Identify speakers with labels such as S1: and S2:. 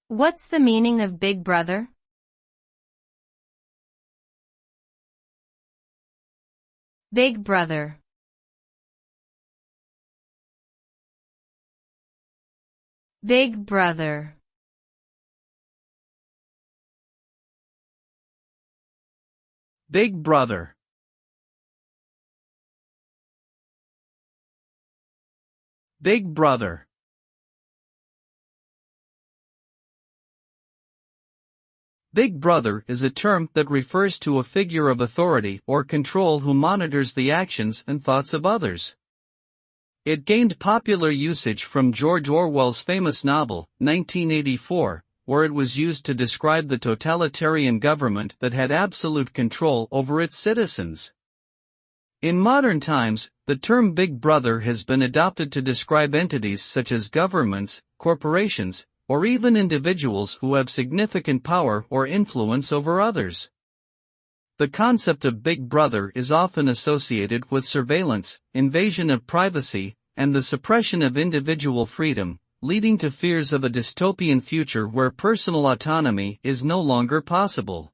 S1: What's the meaning of Big Brother? Big Brother. Big Brother.
S2: Big Brother. Big Brother. Big Brother is a term that refers to a figure of authority or control who monitors the actions and thoughts of others. It gained popular usage from George Orwell's famous novel, 1984, where it was used to describe the totalitarian government that had absolute control over its citizens. In modern times, the term Big Brother has been adopted to describe entities such as governments, corporations, or even individuals who have significant power or influence over others. The concept of Big Brother is often associated with surveillance, invasion of privacy, and the suppression of individual freedom, leading to fears of a dystopian future where personal autonomy is no longer possible.